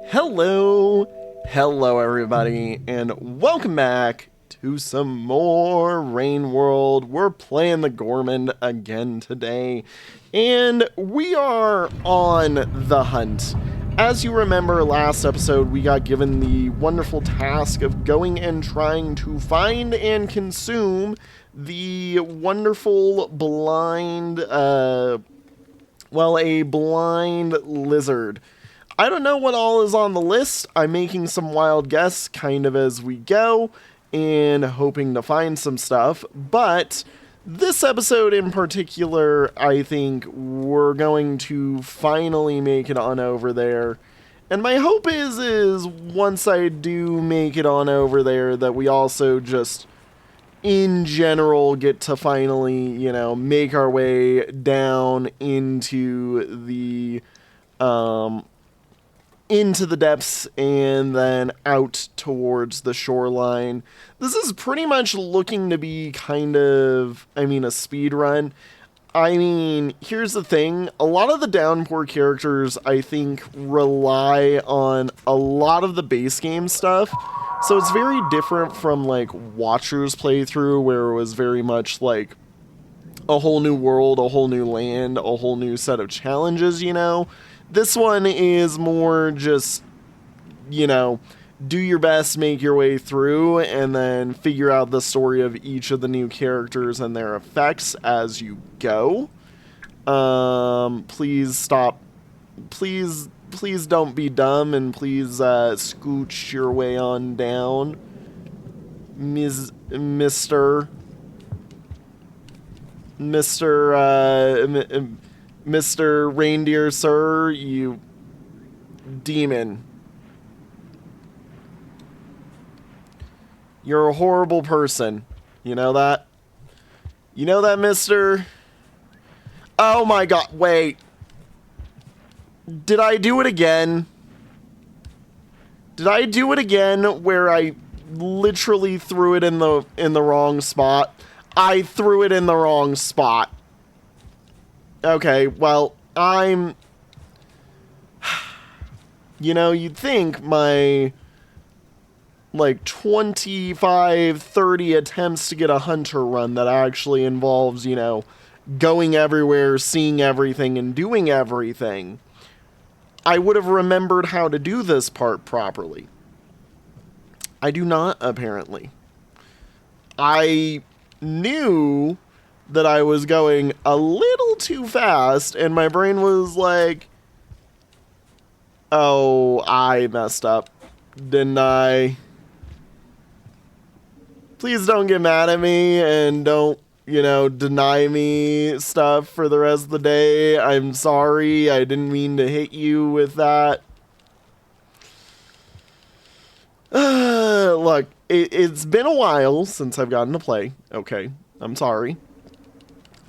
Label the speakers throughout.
Speaker 1: Hello everybody, and welcome back to some more Rain World. We're playing the Gourmand again today, and we are on the hunt. As you remember, last episode we got given the wonderful task of going and trying to find and consume the wonderful blind, a blind lizard. I don't know what all is on the list. I'm making some wild guesses kind of as we go and hoping to find some stuff. But this episode in particular, I think we're going to finally make it on over there. And my hope is once I do make it on over there that we also just in general get to finally, make our way down into the depths and then out towards the shoreline. This is pretty much looking to be a speed run. Here's the thing. A lot of the Downpour characters, I think, rely on a lot of the base game stuff. So it's very different from, Watcher's playthrough, where it was very much, a whole new world, a whole new land, a whole new set of challenges, This one is more just, do your best, make your way through, and then figure out the story of each of the new characters and their effects as you go. Please stop. Please don't be dumb, and please scooch your way on down. Mr. Reindeer, sir, you demon. You're a horrible person. You know that? You know that, mister? Oh my god, wait. Did I do it again? Did I do it again where I literally threw it in the wrong spot? I threw it in the wrong spot. Okay, well, you'd think my, 25, 30 attempts to get a hunter run that actually involves, going everywhere, seeing everything, and doing everything, I would have remembered how to do this part properly. I do not, apparently. I knew that I was going a little too fast, and my brain was like, oh, I messed up, didn't I? Please don't get mad at me, and don't, deny me stuff for the rest of the day. I'm sorry, I didn't mean to hit you with that. Look, it's been a while since I've gotten to play. Okay, I'm sorry.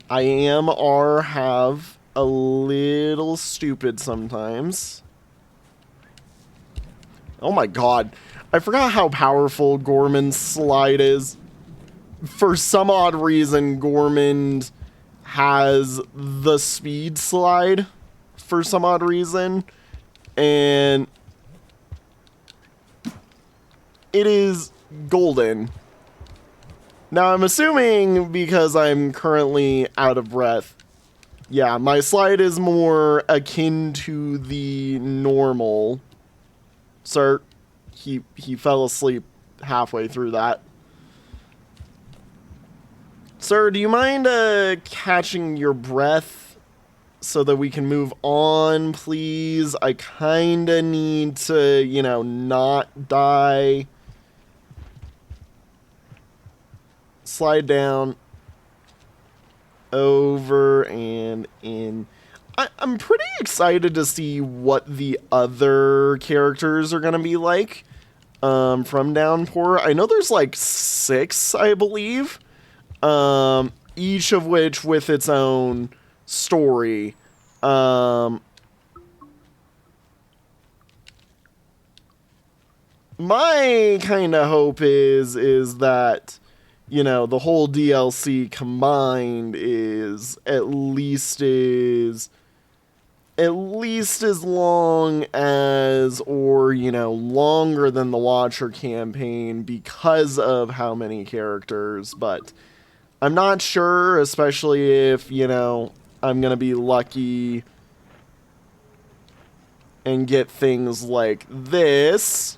Speaker 1: I am or have a little stupid sometimes. Oh my god. I forgot how powerful Gourmand's slide is. For some odd reason, Gourmand has the speed slide. For some odd reason. And it is golden. Now, I'm assuming because I'm currently out of breath. Yeah, my slide is more akin to the normal. Sir, he fell asleep halfway through that. Sir, do you mind catching your breath so that we can move on, please? I kinda need to, not die. Slide down, over, and in. I'm pretty excited to see what the other characters are going to be like from Downpour. I know there's 6, I believe, each of which with its own story. My kind of hope is that the whole DLC combined is at least is at least as long as, or, longer than the Watcher campaign because of how many characters, but I'm not sure, especially if, I'm going to be lucky and get things like this.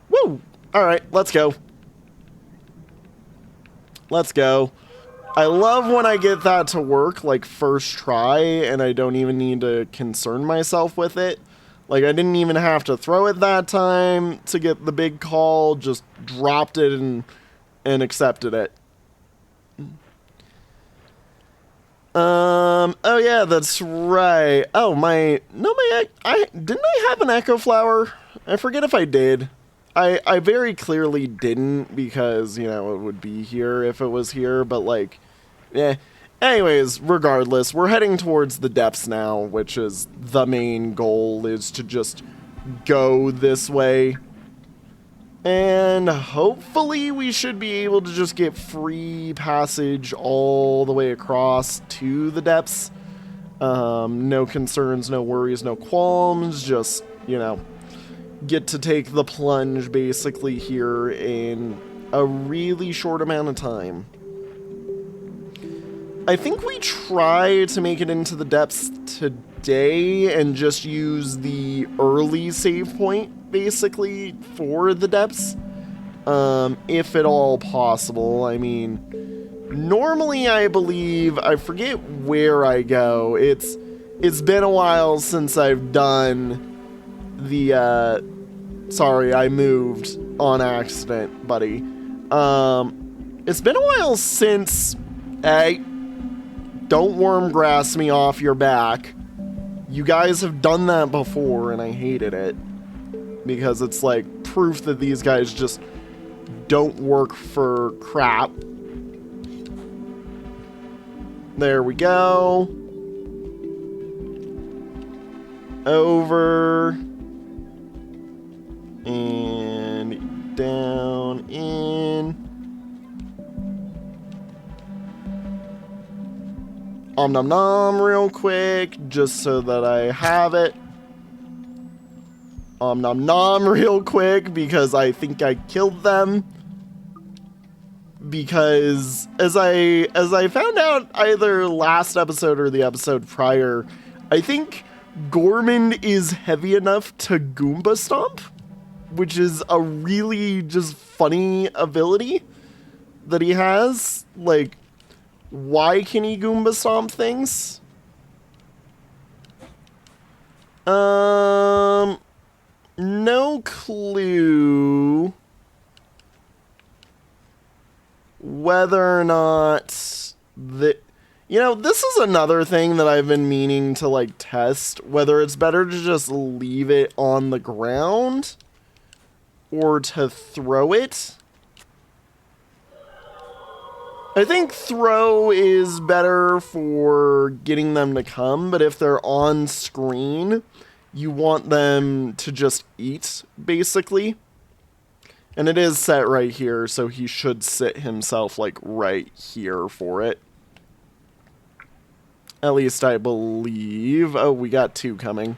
Speaker 1: Woo! Alright, let's go. Let's go. I love when I get that to work, like, first try, and I don't even need to concern myself with it. Like, I didn't even have to throw it that time to get the big call, just dropped it and accepted it. Oh yeah, that's right. Oh, didn't I have an Echo Flower? I forget if I did. I very clearly didn't because, it would be here if it was here, but like, yeah. Anyways, regardless, we're heading towards the depths now, which is the main goal, is to just go this way. And hopefully we should be able to just get free passage all the way across to the depths. No concerns, no worries, no qualms, just, get to take the plunge basically here in a really short amount of time. I think we try to make it into the depths today and just use the early save point, basically, for the depths. If at all possible. I mean, normally I believe, I forget where I go. It's been a while since I've done the, sorry, I moved on accident, buddy. It's been a while since, hey, don't worm grass me off your back. You guys have done that before, and I hated it. Because it's like proof that these guys just don't work for crap. There we go. Over. And down, in. Om nom nom real quick, just so that I have it. Om nom nom real quick, because I think I killed them. Because as I found out either last episode or the episode prior, I think Gourmand is heavy enough to Goomba Stomp, which is a really just funny ability that he has. Like, why can he Goomba Stomp things? No clue whether or not the... this is another thing that I've been meaning to, like, test. Whether it's better to just leave it on the ground or to throw it. I think throw is better for getting them to come, but if they're on screen, you want them to just eat, basically. And it is set right here, so he should sit himself, like, right here for it. At least I believe. Oh, we got two coming.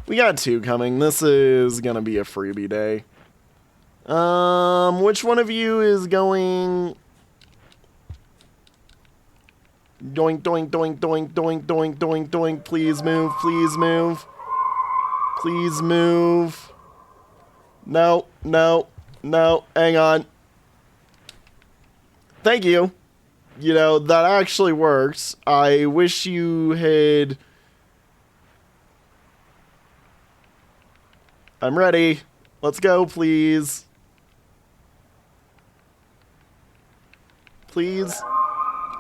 Speaker 1: We got two coming. This is gonna be a freebie day. Which one of you is going... Doink, doink, doink, doink, doink, doink, doink, doink. Please move, please move. Please move. No, no, no, hang on. Thank you. That actually works. I wish you had... I'm ready. Let's go, please. Please.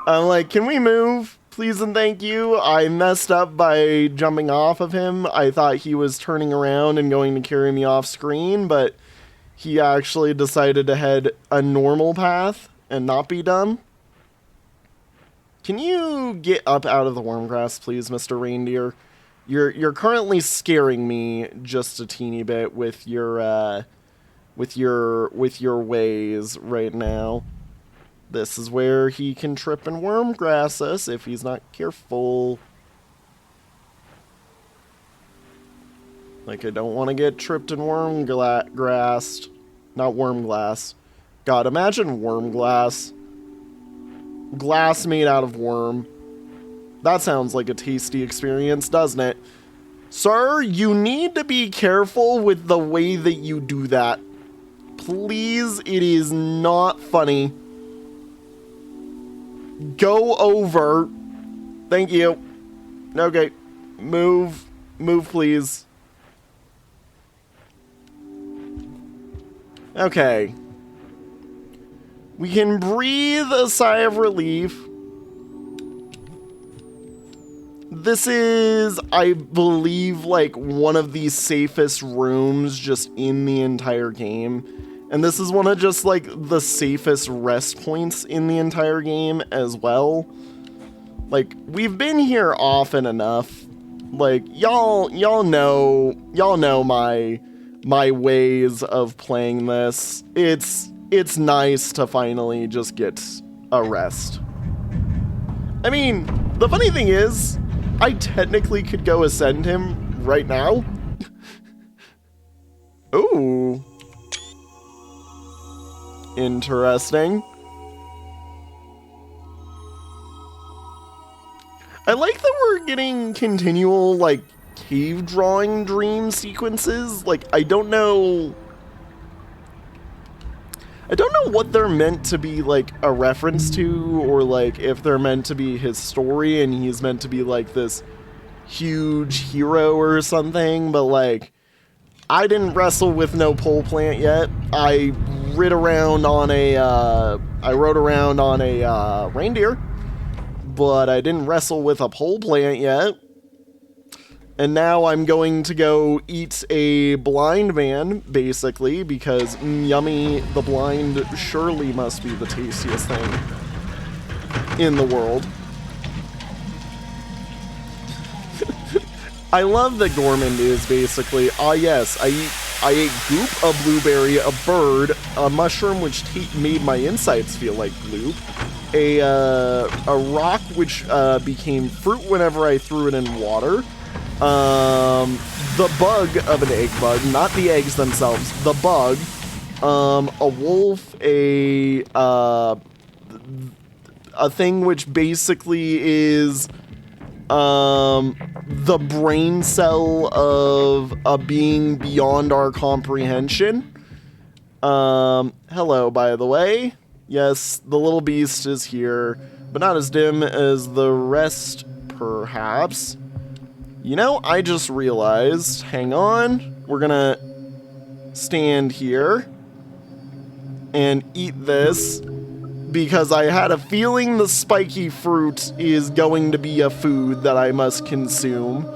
Speaker 1: I'm like, can we move? Please and thank you. I messed up by jumping off of him. I thought he was turning around and going to carry me off screen, but he actually decided to head a normal path and not be dumb. Can you get up out of the wormgrass, please, Mr. Reindeer? You're currently scaring me just a teeny bit with your ways right now. This is where he can trip and wormgrass us if he's not careful. Like, I don't want to get tripped in worm grassed. Not worm glass. God, imagine worm glass. Glass made out of worm. That sounds like a tasty experience, doesn't it? Sir, you need to be careful with the way that you do that. Please, it is not funny. Go over. Thank you. Okay. Move. Move, please. Okay. We can breathe a sigh of relief. This is, I believe, like one of the safest rooms just in the entire game. And this is one of just like the safest rest points in the entire game as well. Like, we've been here often enough. Like, y'all know my ways of playing this. It's nice to finally just get a rest. I mean, the funny thing is, I technically could go ascend him right now. Ooh. Interesting. I like that we're getting continual, like, cave drawing dream sequences. Like, I don't know what they're meant to be, like, a reference to, or, like, if they're meant to be his story and he's meant to be, like, this huge hero or something, but, like, I didn't wrestle with no pole plant yet. I rode around on a reindeer, but I didn't wrestle with a pole plant yet. And now I'm going to go eat a blind man, basically, because yummy, the blind surely must be the tastiest thing in the world. I love that Gourmand is basically, yes, I ate goop, a blueberry, a bird, a mushroom which made my insides feel like gloop, a rock which became fruit whenever I threw it in water, the bug of an egg bug, not the eggs themselves, the bug, a wolf, a thing which basically is the brain cell of a being beyond our comprehension. Hello, by the way. Yes, the little beast is here, but not as dim as the rest, perhaps. You know, I just realized, hang on, we're gonna stand here and eat this because I had a feeling the spiky fruit is going to be a food that I must consume.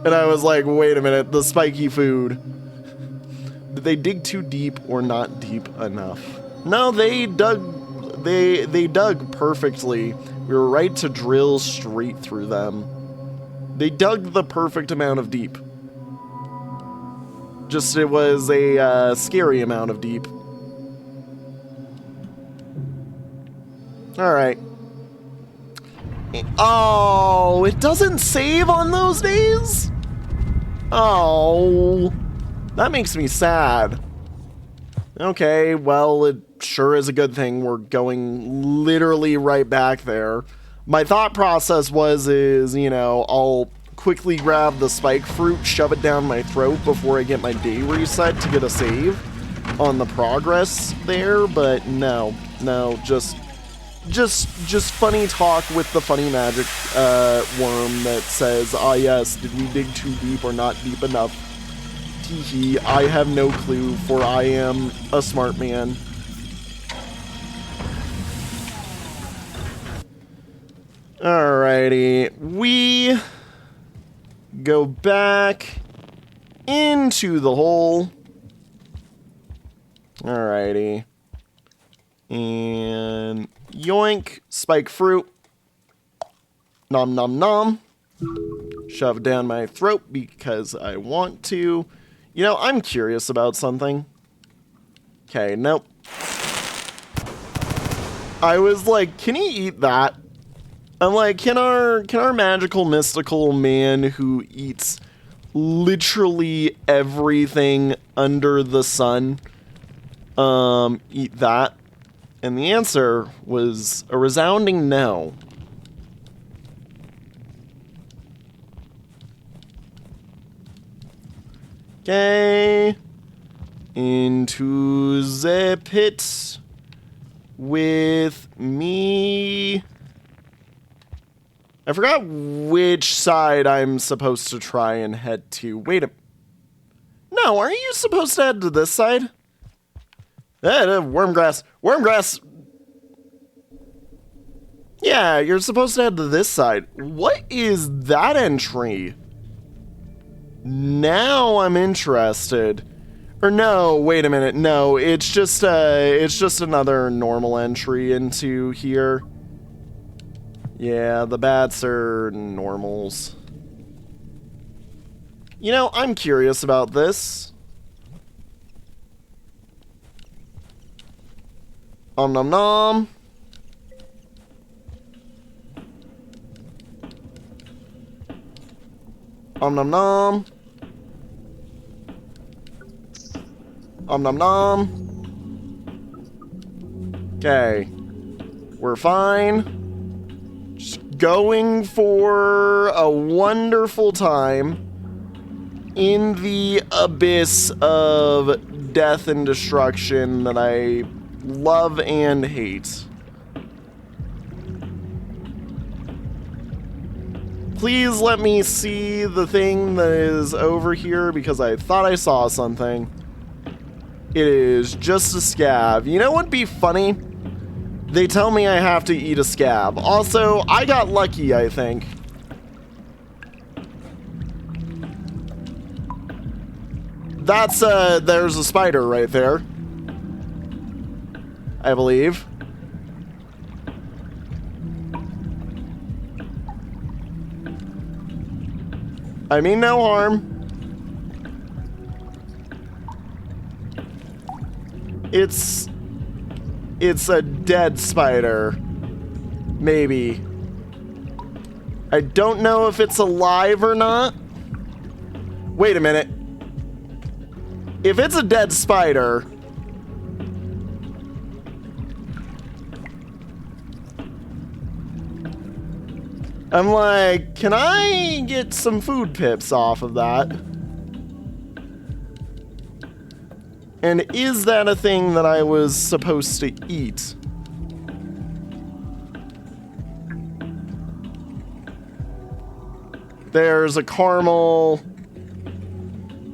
Speaker 1: And I was like, wait a minute, the spiky food. Did they dig too deep or not deep enough? No, they dug perfectly. We were right to drill straight through them. They dug the perfect amount of deep. Just it was a scary amount of deep. Alright. Oh, it doesn't save on those days? Oh, that makes me sad. Okay, well, it sure is a good thing we're going literally right back there. My thought process is, you know, I'll quickly grab the spike fruit, shove it down my throat before I get my day reset to get a save on the progress there, but no, just funny talk with the funny magic worm that says, ah yes, did we dig too deep or not deep enough? Teehee, I have no clue, for I am a smart man. Alrighty, we go back into the hole. Alrighty. And yoink, spike fruit. Nom nom nom. Shove down my throat because I want to. You know, I'm curious about something. Okay, nope. I was like, can he eat that? I'm like, can our magical mystical man who eats literally everything under the sun eat that? And the answer was a resounding no. Okay. Into the pit with me. I forgot which side I'm supposed to try and head to. Wait a... No, aren't you supposed to head to this side? Wormgrass. Wormgrass! Yeah, you're supposed to head to this side. What is that entry? Now I'm interested. Or no, wait a minute. No, it's just another normal entry into here. Yeah, the bats are normals. You know, I'm curious about this. Om nom nom. Om nom nom. Om nom nom. Okay. We're fine. Just going for a wonderful time in the abyss of death and destruction that I love and hate. Please let me see the thing that is over here because I thought I saw something. It is just a scab. You know what'd be funny? They tell me I have to eat a scab. Also, I got lucky, I think. That's, there's a spider right there. I believe. I mean no harm. It's a dead spider. Maybe. I don't know if it's alive or not. Wait a minute. If it's a dead spider... I'm like, can I get some food pips off of that? And is that a thing that I was supposed to eat? There's a caramel.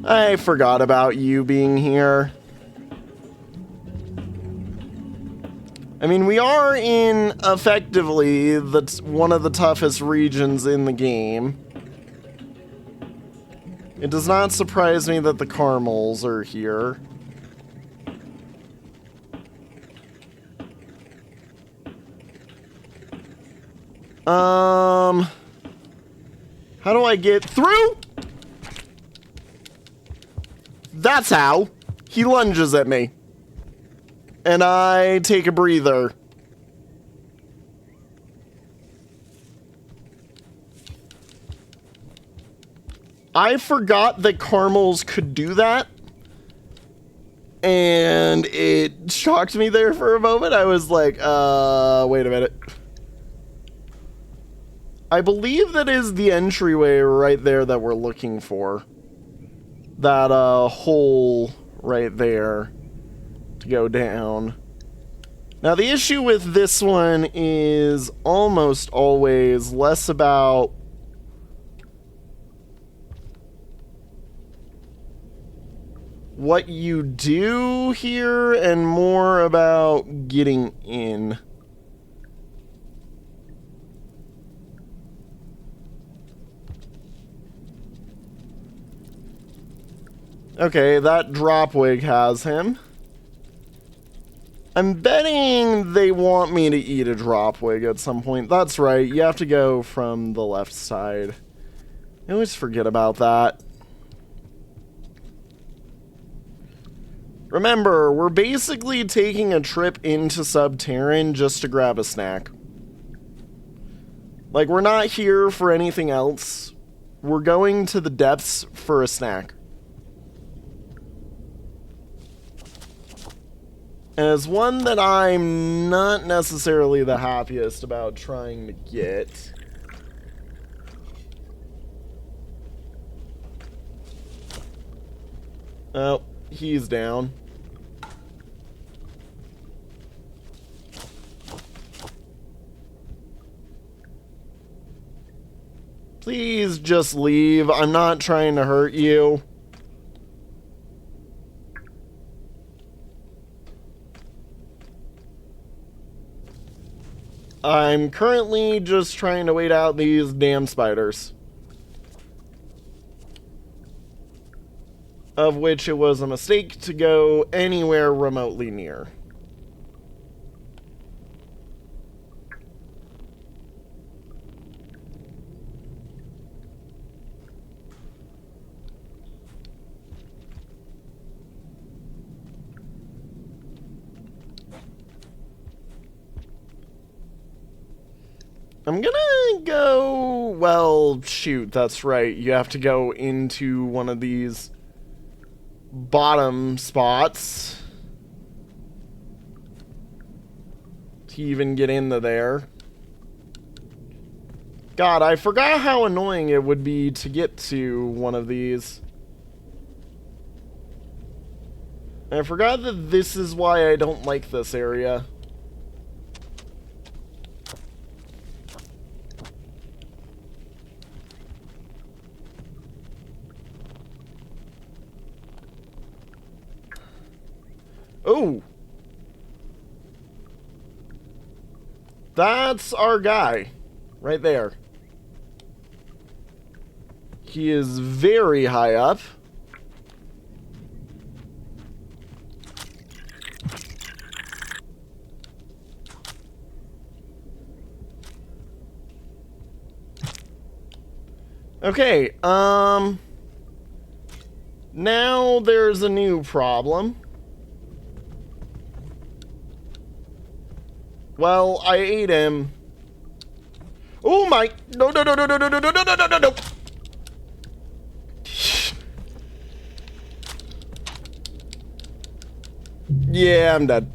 Speaker 1: I forgot about you being here. I mean, we are in, effectively, one of the toughest regions in the game. It does not surprise me that the caramels are here. How do I get through? That's how. He lunges at me. And I take a breather. I forgot that caramels could do that. And it shocked me there for a moment. I was like, wait a minute. I believe that is the entryway right there that we're looking for. That hole right there to go down. Now the issue with this one is almost always less about what you do here and more about getting in. Okay, that dropwig has him. I'm betting they want me to eat a dropwig at some point. That's right, you have to go from the left side. I always forget about that. Remember, we're basically taking a trip into Subterran just to grab a snack. Like, we're not here for anything else. We're going to the depths for a snack. As one that I'm not necessarily the happiest about trying to get. Oh, he's down. Please just leave. I'm not trying to hurt you. I'm currently just trying to wait out these damn spiders. Of which it was a mistake to go anywhere remotely near. I'm gonna go... Well, shoot, that's right. You have to go into one of these bottom spots to even get into there. God, I forgot how annoying it would be to get to one of these. I forgot that this is why I don't like this area. Oh! That's our guy. Right there. He is very high up. Okay, now there's a new problem. Well, I ate him. Oh my! No, no, no, no, no, no, no, no, no, no, no, no! Yeah, I'm dead.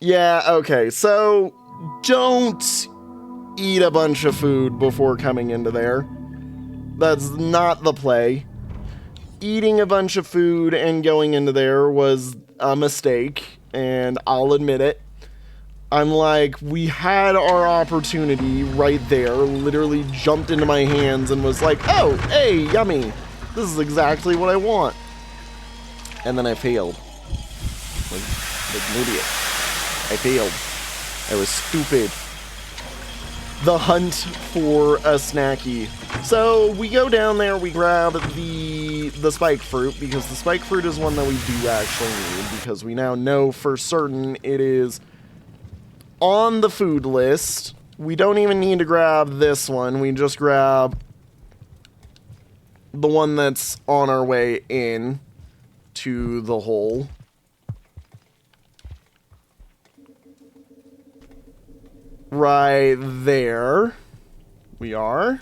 Speaker 1: Yeah, okay, so don't eat a bunch of food before coming into there. That's not the play. Eating a bunch of food and going into there was a mistake, and I'll admit it. I'm like, we had our opportunity right there, literally jumped into my hands and was like, oh, hey, yummy. This is exactly what I want. And then I failed. Like an idiot. I failed. I was stupid. The hunt for a snacky. So we go down there, we grab the spike fruit, because the spike fruit is one that we do actually need, because we now know for certain it is on the food list. We don't even need to grab this one, we just grab the one that's on our way in to the hole. Right there we are.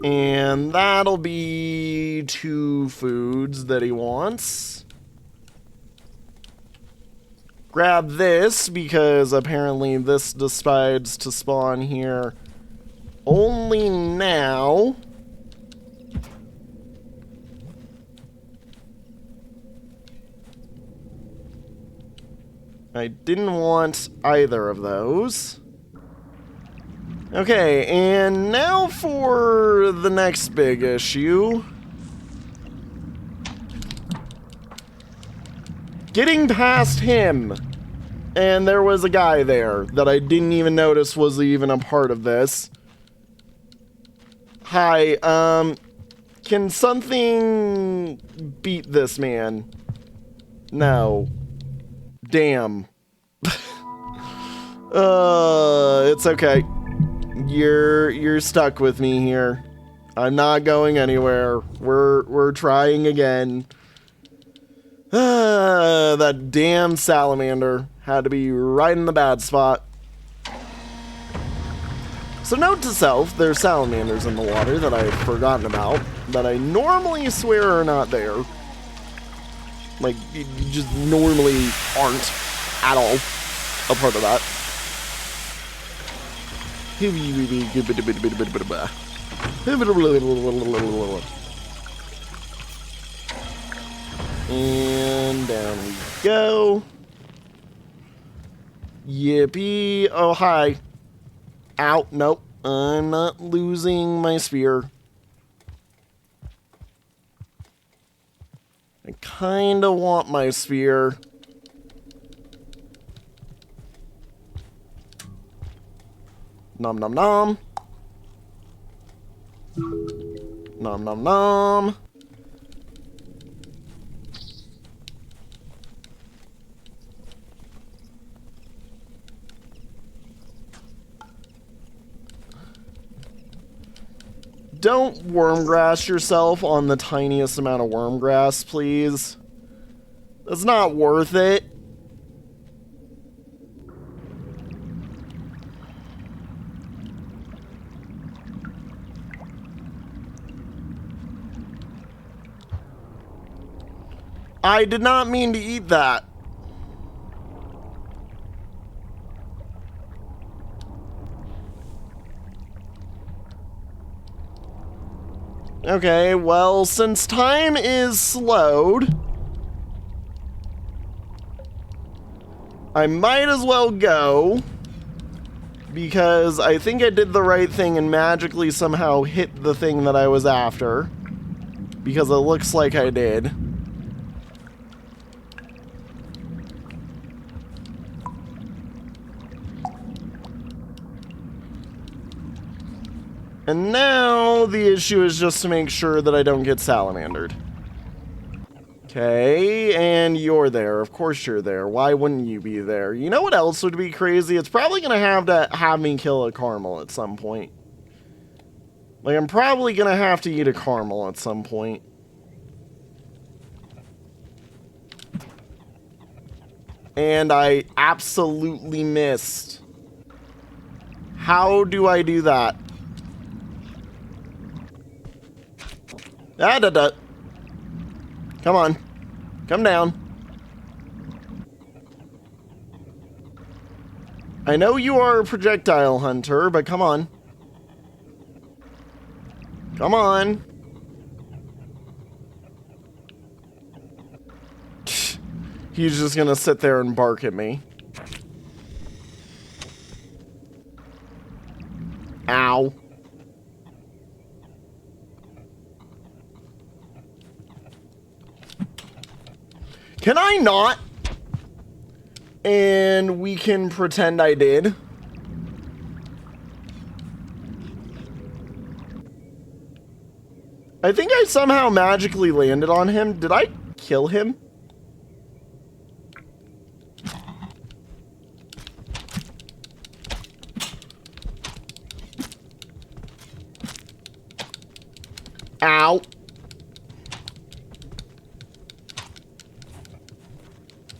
Speaker 1: And that'll be 2 foods that he wants. Grab this, because apparently this decides to spawn here only now. I didn't want either of those. Okay, and now for the next big issue. Getting past him. And there was a guy there that I didn't even notice was even a part of this. Hi, can something beat this man? No. Damn. It's okay. You're stuck with me here. I'm not going anywhere. We're trying again. That damn salamander. Had to be right in the bad spot. So note to self, there's salamanders in the water that I've forgotten about, that I normally swear are not there. Like, you just normally aren't at all a part of that. And down we go. Yippee. Oh, hi. Ow. Nope. I'm not losing my spear. I kinda want my spear. Nom nom nom. Nom nom nom. Don't wormgrass yourself on the tiniest amount of wormgrass, please. That's not worth it. I did not mean to eat that. Okay, well, since time is slowed, I might as well go, because I think I did the right thing and magically somehow hit the thing that I was after, because it looks like I did. And now the issue is just to make sure that I don't get salamandered. Okay, and you're there. Of course you're there. Why wouldn't you be there? You know what else would be crazy? It's probably going to have me kill a caramel at some point. Like, I'm probably going to have to eat a caramel at some point. And I absolutely missed. How do I do that? Ah, da, da. Come on. Come down. I know you are a projectile hunter, but come on. Come on. He's just gonna sit there and bark at me. Ow. Can I not? And we can pretend I did. I think I somehow magically landed on him. Did I kill him? Ow.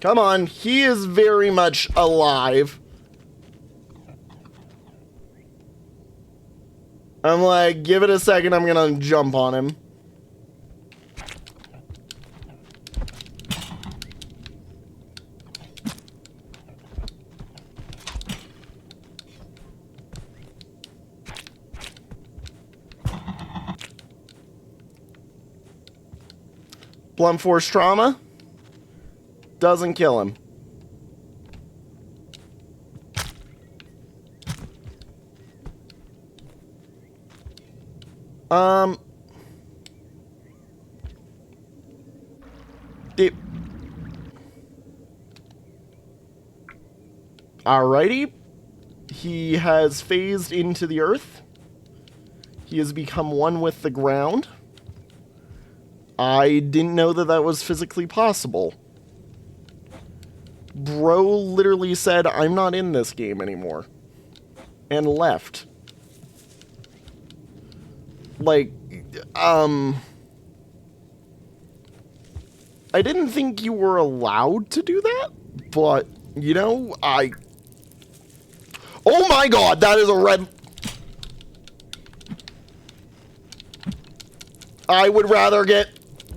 Speaker 1: Come on, he is very much alive. I'm like, give it a second, I'm gonna jump on him. Blunt force trauma. Doesn't kill him. Alrighty. He has phased into the earth. He has become one with the ground. I didn't know that that was physically possible. Bro literally said, I'm not in this game anymore. And left. Like, I didn't think you were allowed to do that, but You know, oh my god, that is a red... I would rather get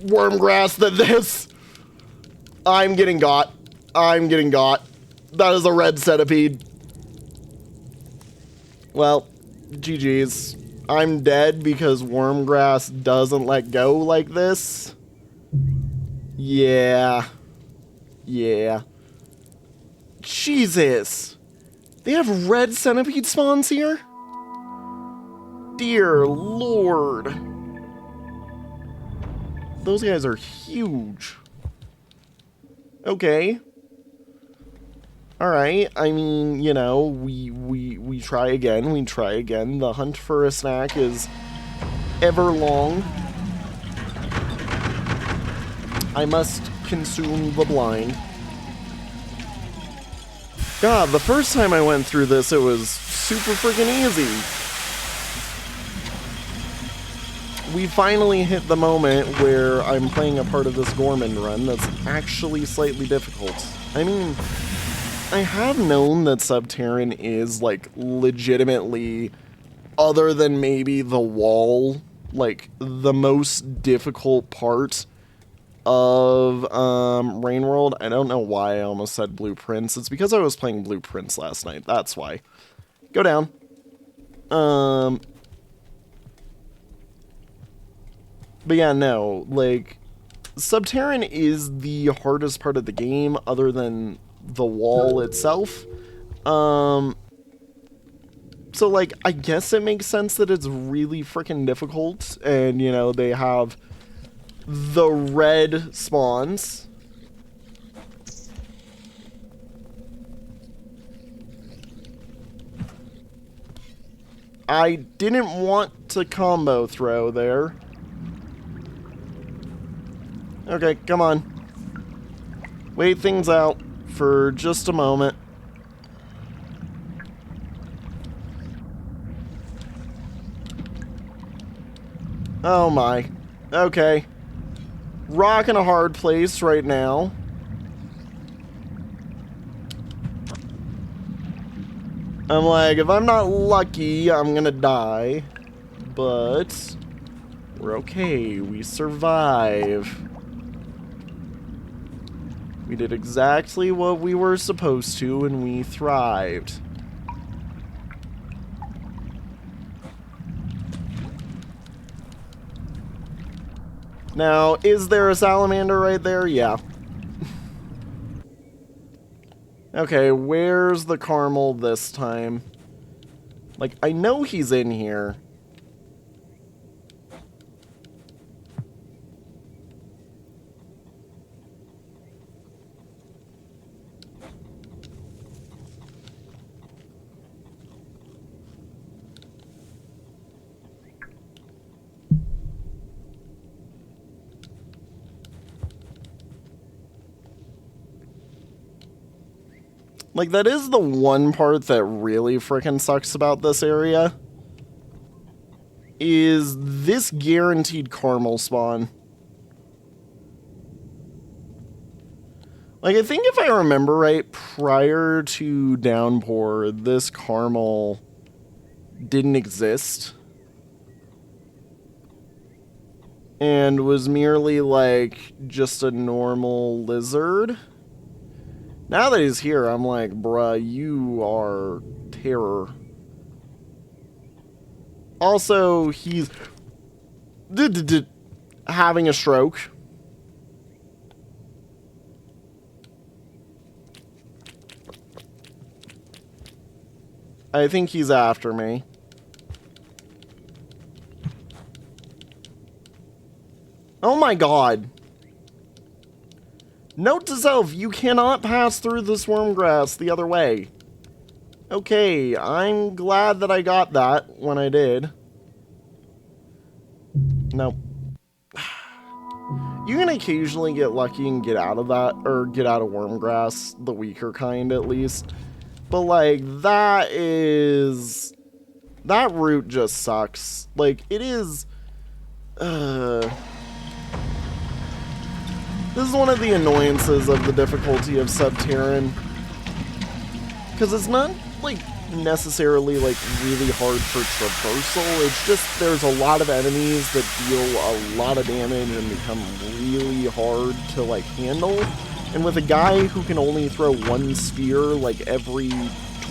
Speaker 1: worm grass than this. I'm getting got. I'm getting got. That is a red centipede. Well, GG's. I'm dead because worm grass doesn't let go like this. Yeah. Yeah. Jesus. They have red centipede spawns here? Dear Lord. Those guys are huge. Okay. Alright, I mean, you know, we try again, we try again. The hunt for a snack is ever long. I must consume the blind. God, the first time I went through this, it was super freaking easy. We finally hit the moment where I'm playing a part of this Gourmand run that's actually slightly difficult. I mean, I have known that Subterran is, like, legitimately, other than maybe the wall, like, the most difficult part of Rain World. I don't know why I almost said Blueprints. It's because I was playing Blueprints last night. That's why. Go down. But yeah, no, like, Subterran is the hardest part of the game other than the wall itself. So, like, I guess it makes sense that it's really freaking difficult, and, you know, they have the red spawns. I didn't want to combo throw there. Okay, come on. Wait things out for just a moment. Oh my. Okay. Rock in a hard place right now. I'm like, if I'm not lucky, I'm gonna die. But we're okay. We survive. We did exactly what we were supposed to, and we thrived. Now, is there a salamander right there? Yeah. Okay, where's the caramel this time? Like, I know he's in here. Like, that is the one part that really frickin' sucks about this area. Is this guaranteed caramel spawn. Like, I think if I remember right, prior to Downpour, this caramel didn't exist. And was merely, like, just a normal lizard. Now that he's here, I'm like, bruh, you are terror. Also, he's having a stroke. I think he's after me. Oh my god. Note to self, you cannot pass through this worm grass the other way. Okay, I'm glad that I got that when I did. No. You can occasionally get lucky and get out of that, or get out of worm grass, the weaker kind at least. But like, that route just sucks. Like, it is, this is one of the annoyances of the difficulty of Subterran, Because it's not, like, necessarily, like, really hard for traversal. It's just there's a lot of enemies that deal a lot of damage and become really hard to, like, handle. And with a guy who can only throw one spear, like, every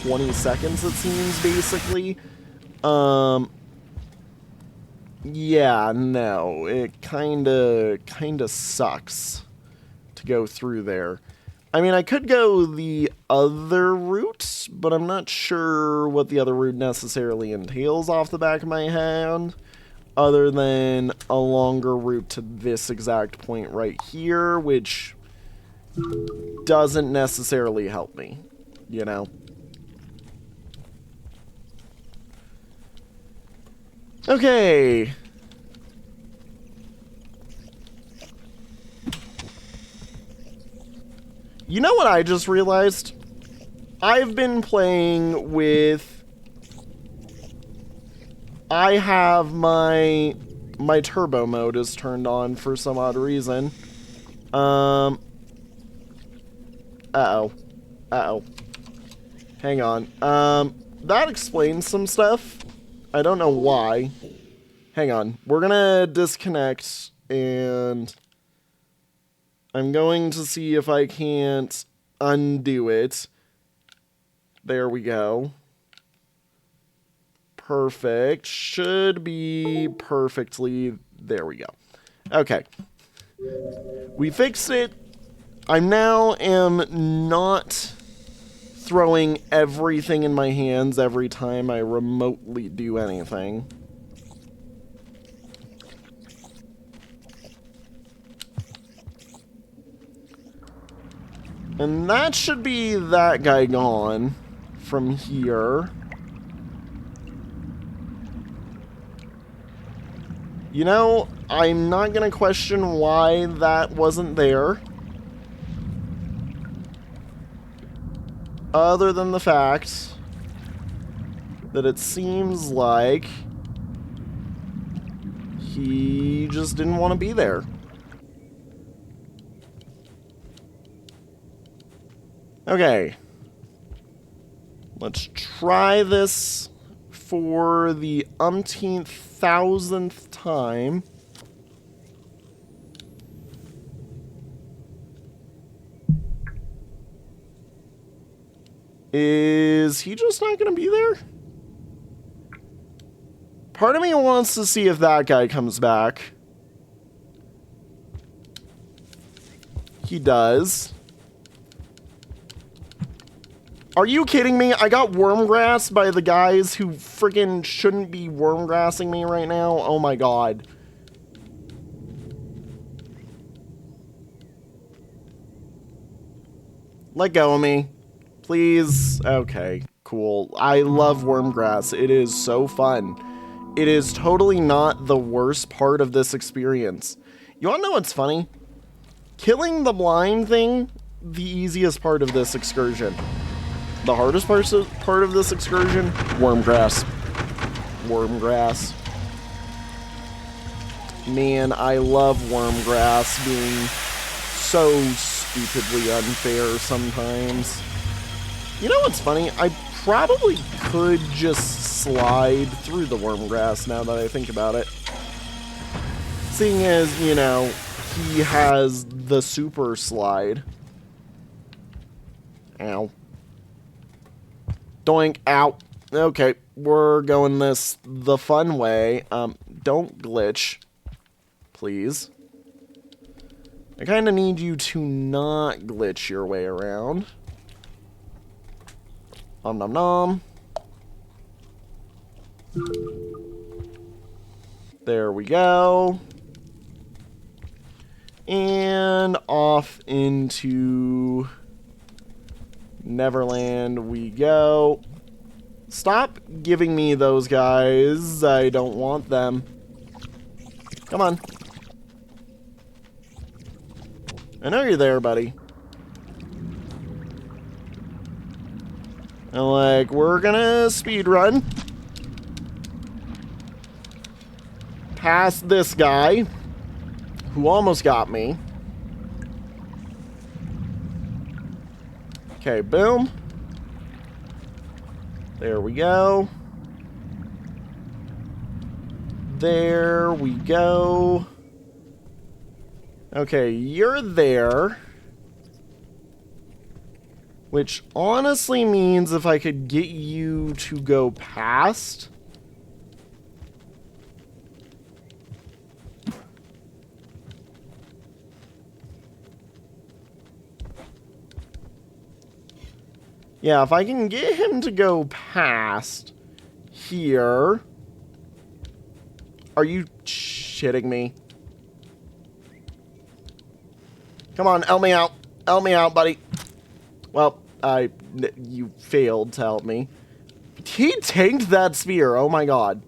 Speaker 1: 20 seconds, it seems, basically, yeah, no, it kinda sucks to go through there. I mean, I could go the other route, but I'm not sure what the other route necessarily entails off the back of my hand, other than a longer route to this exact point right here, which doesn't necessarily help me, you know? Okay. You know what I just realized? I've been playing with... I have my turbo mode is turned on for some odd reason. Uh-oh. Uh-oh. Hang on. That explains some stuff. I don't know why. Hang on. We're gonna disconnect and... I'm going to see if I can't undo it. There we go. Perfect. Should be perfectly... There we go. Okay. We fixed it. I now am not throwing everything in my hands every time I remotely do anything. And that should be that guy gone from here. You know, I'm not going to question why that wasn't there. Other than the fact that it seems like he just didn't want to be there. Okay. Let's try this for the umpteenth thousandth time. Is he just not going to be there? Part of me wants to see if that guy comes back. He does. Are you kidding me? I got wormgrassed by the guys who freaking shouldn't be wormgrassing me right now. Oh my god. Let go of me. Please. Okay, cool. I love wormgrass. It is so fun. It is totally not the worst part of this experience. You wanna know what's funny? Killing the blind thing, the easiest part of this excursion. The hardest part of this excursion, wormgrass. Wormgrass. Man, I love wormgrass being so stupidly unfair sometimes. You know what's funny? I probably could just slide through the wormgrass now that I think about it. Seeing as, you know, he has the super slide. Ow. Doink. Ow. Okay, we're going this the fun way. Don't glitch. Please. I kind of need you to not glitch your way around. Nom nom nom. There we go. And off into Neverland we go. Stop giving me those guys. I don't want them. Come on. I know you're there, buddy. And like, we're gonna speed run past this guy who almost got me. Okay, boom. There we go. There we go. Okay, you're there. Which honestly means if I could get you to go past... Yeah, if I can get him to go past here... Are you shitting me? Come on, help me out. Help me out, buddy. Well, you failed to help me. He tanked that spear. Oh my god.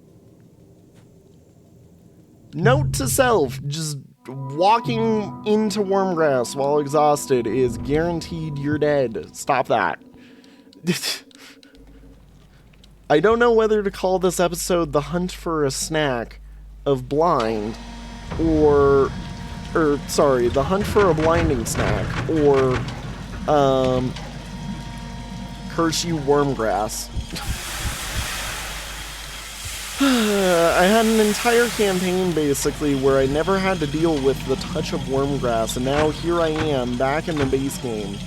Speaker 1: Note to self, just walking into Wormgrass while exhausted is guaranteed you're dead. Stop that. I don't know whether to call this episode The Hunt for a Snack of Blind, or sorry, The Hunt for a Blinding Snack, or, Curse You Wormgrass. I had an entire campaign, basically, where I never had to deal with the touch of Wormgrass, and now here I am, back in the base game,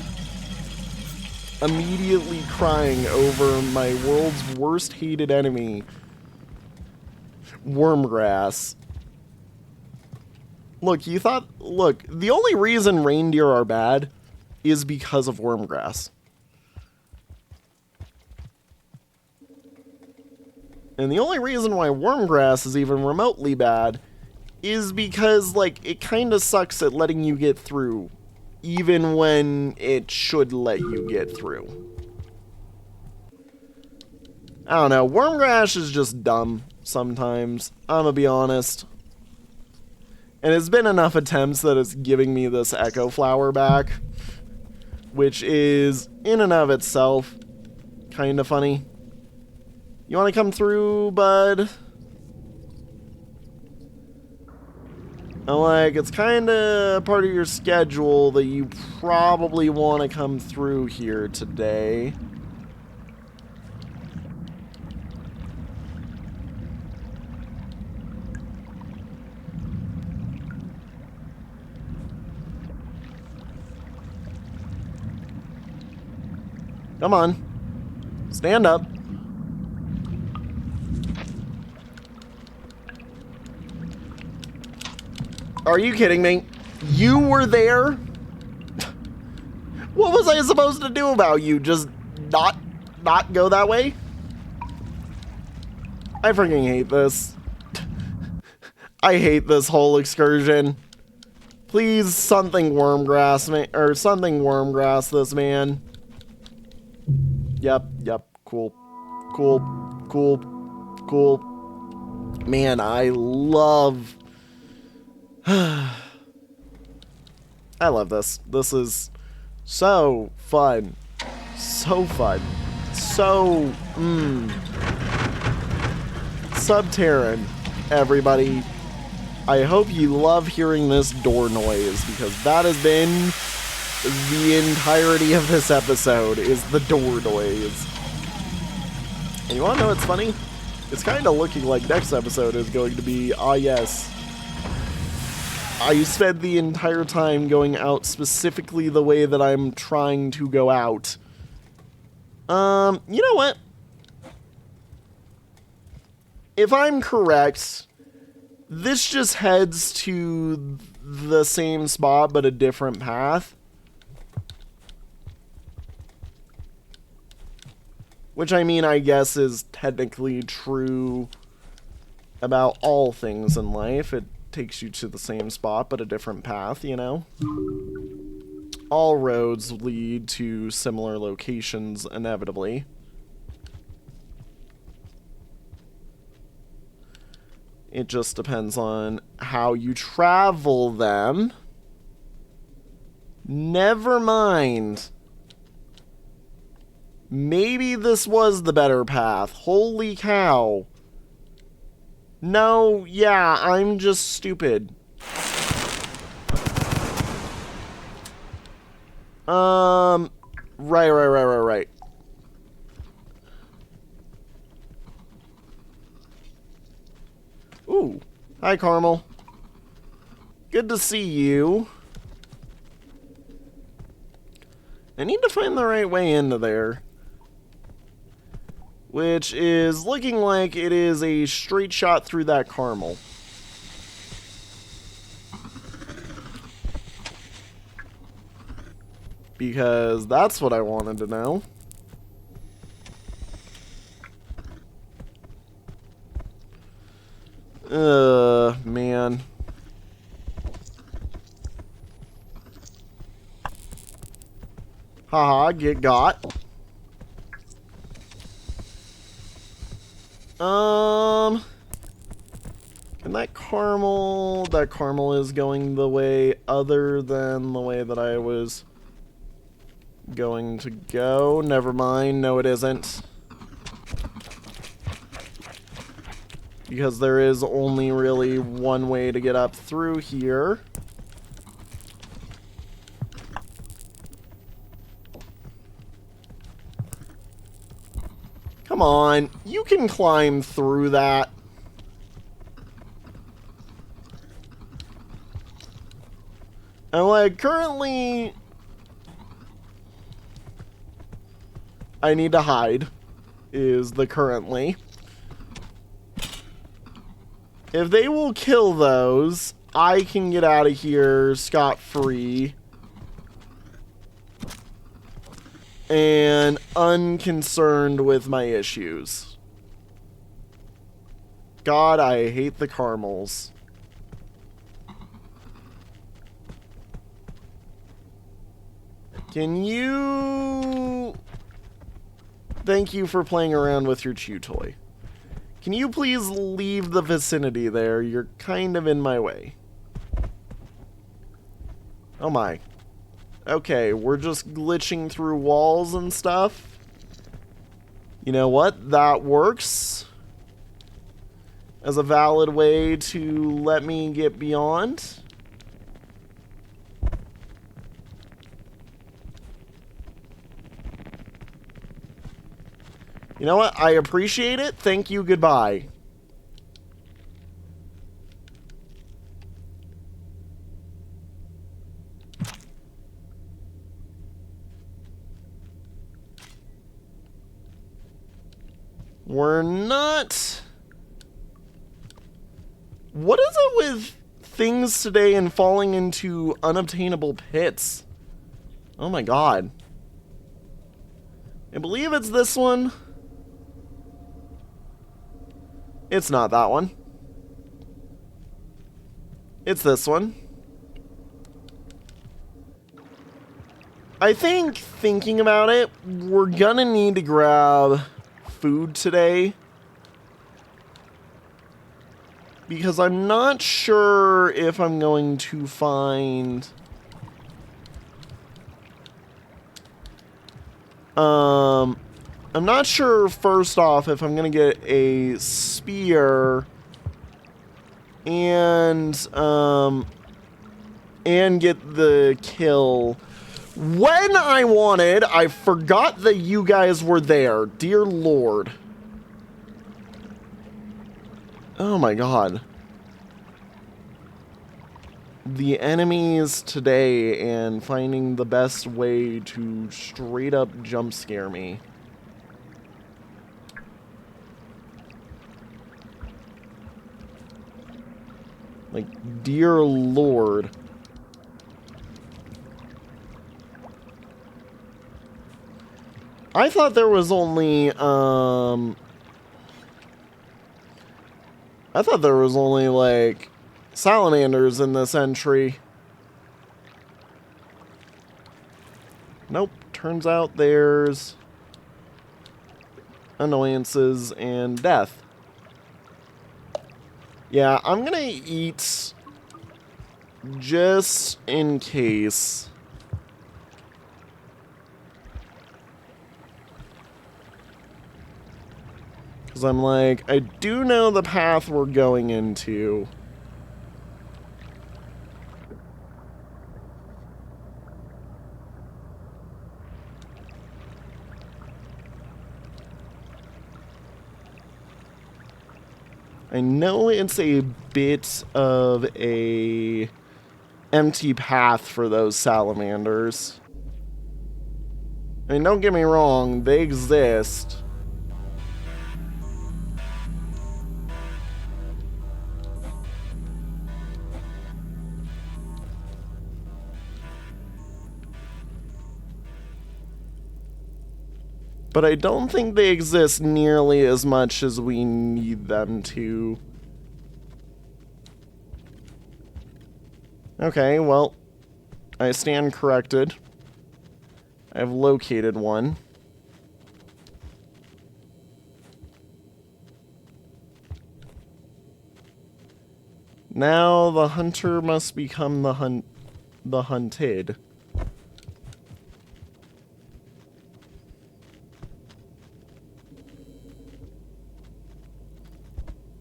Speaker 1: immediately crying over my world's worst hated enemy, Wormgrass. Look, the only reason reindeer are bad is because of Wormgrass. And the only reason why Wormgrass is even remotely bad is because, like, it kind of sucks at letting you get through, even when it should let you get through. I don't know, Wormgrass is just dumb sometimes, I'm gonna be honest. And it's been enough attempts that it's giving me this Echo Flower back, which is, in and of itself, kind of funny. You want to come through, bud? And like, it's kind of part of your schedule that you probably want to come through here today. Come on. Stand up. Are you kidding me? You were there? What was I supposed to do about you? Just not go that way? I freaking hate this. I hate this whole excursion. Please, something Wormgrass me, or something Wormgrass this man. Yep, cool. Man, I love... I love this. This is so fun. So fun. So, Subterran, everybody. I hope you love hearing this door noise, because that has been the entirety of this episode, is the door noise. And you wanna know what's funny? It's kinda looking like next episode is going to be, ah yes, I spent the entire time going out specifically the way that I'm trying to go out. You know what? If I'm correct, this just heads to the same spot but a different path. Which, I mean, I guess is technically true about all things in life. It takes you to the same spot but a different path, you know? All roads lead to similar locations inevitably. It just depends on how you travel them. Never mind. Maybe this was the better path. Holy cow. No, yeah, I'm just stupid. Right. Ooh. Hi, Carmel. Good to see you. I need to find the right way into there. Which is looking like it is a straight shot through that Carmel. Because that's what I wanted to know. Man. Haha, get got. And that caramel is going the way other than the way that I was going to go. Never mind. No, it isn't. Because there is only really one way to get up through here. Come on, you can climb through that. And like, currently, I need to hide, is the currently. If they will kill those, I can get out of here scot-free. And unconcerned with my issues. God, I hate the caramels. Can you... Thank you for playing around with your chew toy. Can you please leave the vicinity there? You're kind of in my way. Oh my. Okay, we're just glitching through walls and stuff. You know what? That works as a valid way to let me get beyond. You know what? I appreciate it. Thank you. Goodbye. We're not... What is it with things today and falling into unobtainable pits? Oh my god. I believe it's this one. It's not that one. It's this one. I think, thinking about it, we're gonna need to grab food today. Because I'm not sure if I'm going to find... I'm not sure, first off, if I'm going to get a spear and get the kill when I wanted. I forgot that you guys were there. Dear Lord. Oh my god. The enemies today and finding the best way to straight up jump scare me. Like, dear Lord. I thought there was only, like, salamanders in this entry. Nope. Turns out there's annoyances and death. Yeah, I'm gonna eat just in case. Because I'm like, I do know the path we're going into. I know it's a bit of a empty path for those salamanders. I mean, don't get me wrong, they exist. But I don't think they exist nearly as much as we need them to. Okay, well, I stand corrected. I've located one. Now the hunter must become the hunted.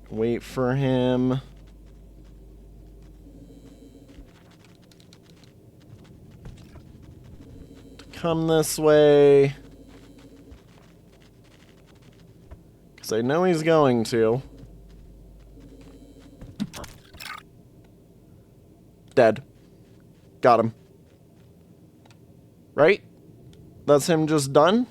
Speaker 1: Wait for him. To come this way. Because I know he's going to. Dead. Got him. Right? That's him just done?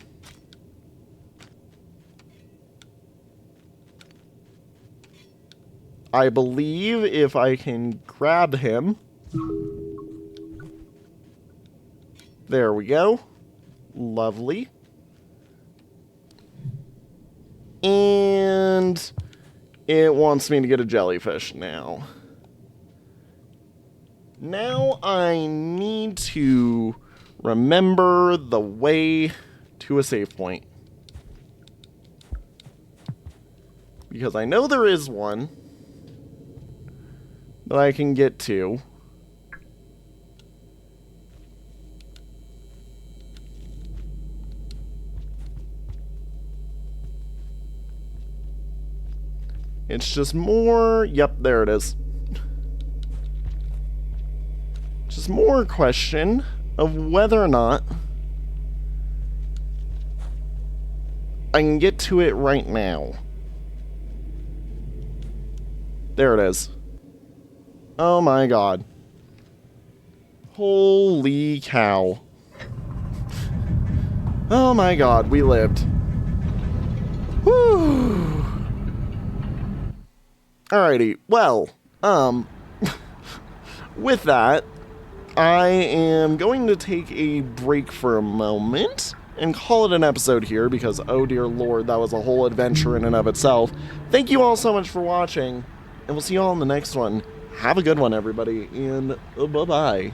Speaker 1: I believe if I can grab him. There we go. Lovely. And it wants me to get a jellyfish now. Now I need to remember the way to a save point. Because I know there is one that I can get to. It's just more... Yep, there it is. Just more question of whether or not I can get to it right now. There it is. Oh my god. Holy cow. Oh my god, we lived. Whew. Alrighty, well, with that, I am going to take a break for a moment and call it an episode here because, oh dear lord, that was a whole adventure in and of itself. Thank you all so much for watching, and we'll see you all in the next one. Have a good one, everybody, and bye-bye.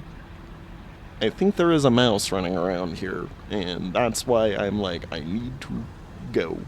Speaker 1: I think there is a mouse running around here, and that's why I'm like, I need to go.